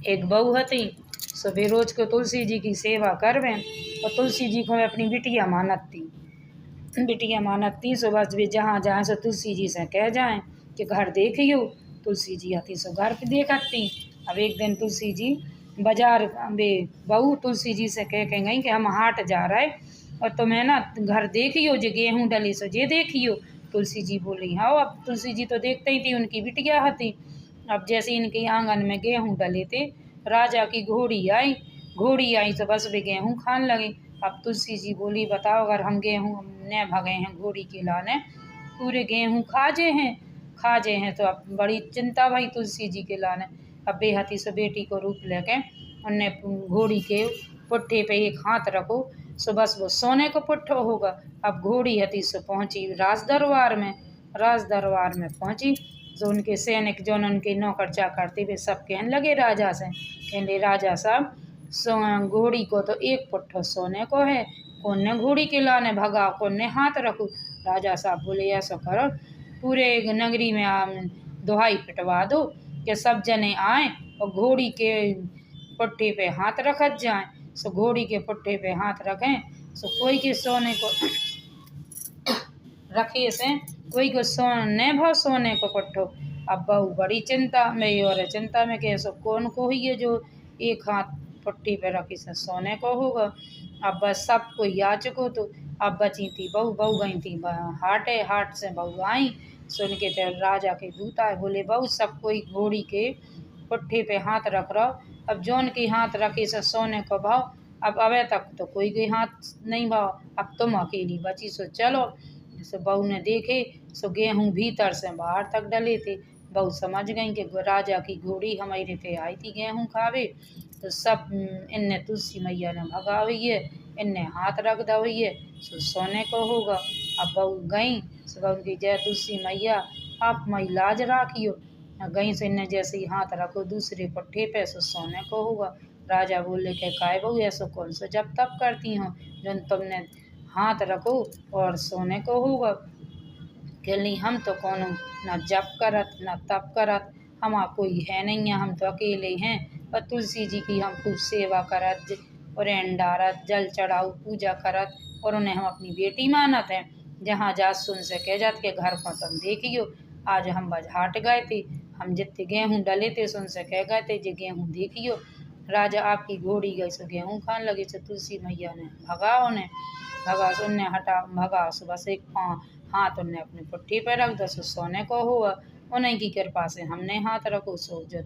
एक बहू हती, सो वे रोज को तुलसी जी की सेवा करवें और तुलसी जी को अपनी बिटिया मानत थी। बिटिया मानत थी, सो बस वे जहाँ जाए सो तुलसी जी से कह जाएं कि घर देखियो। तुलसी जी आती सो घर पे देखत थी। अब एक दिन तुलसी जी बाजार वे बहू तुलसी जी से कह के गई कि हम हाट जा रहे और तुम्हें ना घर देखियो जो गेहूँ डली सो जे देखियो। तुलसी जी बोली हाँ। अब तुलसी जी तो देखते ही थी, उनकी बिटिया हती। अब जैसे इनके आंगन में गेहूँ डले थे, राजा की घोड़ी आई तो बस वे गेहूँ खान लगे। अब तुलसी जी बोली बताओ, अगर हम गेहूँ न भगे हैं घोड़ी के लाने, पूरे गेहूँ खाजे हैं तो अब बड़ी चिंता भाई तुलसी जी के लाने। अब बेहती से बेटी को रूप लेके उनने घोड़ी के पुट्ठे पे एक हाथ रखो, सो बस वो सोने को पुट्ठो होगा। अब घोड़ी हती सो पहुंची राज दरबार में पहुंची। जो उनके सैनिक जो उनके नौकर चाकर थे वे सब कहने लगे राजा से, कहने राजा साहब घोड़ी को तो एक पुट्ठो सोने को है, कौन ने घोड़ी के लाने भगा, कौन ने हाथ रखू। राजा साहब बोले ऐसा करो, पूरे नगरी में दुहाई पिटवा दो कि सब जने आए और घोड़ी के पुट्ठे पे हाथ रखत जाए। सो घोड़ी के पुट्ठे पे हाथ रखें, सो कोई के सोने को रखे से कोई को सोने भाव सोने को पुट्ठो। अब बहू बड़ी चिंता में और चिंता में कि सो कौन को ही ये जो एक हाथ पुट्ठी पे रखी से सोने को होगा। अब बस सब कोई आ चुको तो अब बची थी बहू गई थी हाट से बहू आई। सुन के तो राजा के दूत आए, बोले बहू सब कोई घोड़ी के पुट्ठे पे हाथ रख रहा। अब जौन के हाथ रखे से सोने को भाव, अब अबे तक तो कोई के हाथ नहीं भाव, अब तुम अकेली बची सो चलो। सो बहू ने देखे सो गेहूँ भीतर से बाहर तक डले थे। बहू समझ गई कि राजा की घोड़ी हमारे पे आई थी गेहूँ खावे। तो सब इनने तुलसी मैया ने भगा हुई है, इनने हाथ रख दा हुई है, सो सोने को होगा। अब बहू गई सो बहू की जय तुलसी मैया आप मई लाज राखियो। गई से इनने जैसे ही हाथ रखो दूसरे पुट्ठे पे सो सोने को होगा। राजा बोले के काय बहू ऐसो कौन सा जब तब करती हो जो तुमने हाथ रखो और सोने को होगा। कहली हम तो कोनो न जप करत न तप करत, हमा कोई है नहीं है, हम तो अकेले हैं। पर तुलसी जी की हम खूब सेवा करत और डारत जल चढ़ाऊ पूजा करत और उन्हें हम अपनी बेटी मानत हैं। जहाँ जात सुन से कह जात के घर को तुम देखियो। आज हम बजहाट गए थे, हम जितने गेहूँ डले थे सुन से कह गए थे जे गेहूँ देखियो। राजा आपकी घोड़ी गई सो गेहूँ खान लगी सो तुलसी मैया ने भगा उन्हें भगा सो उन्हें हटा भगा सो बस एक हाथ उन्हें अपने पुट्ठी पे रख दो सो सोने को हुआ। उन्हीं की कृपा से हमने हाथ रखो सो जो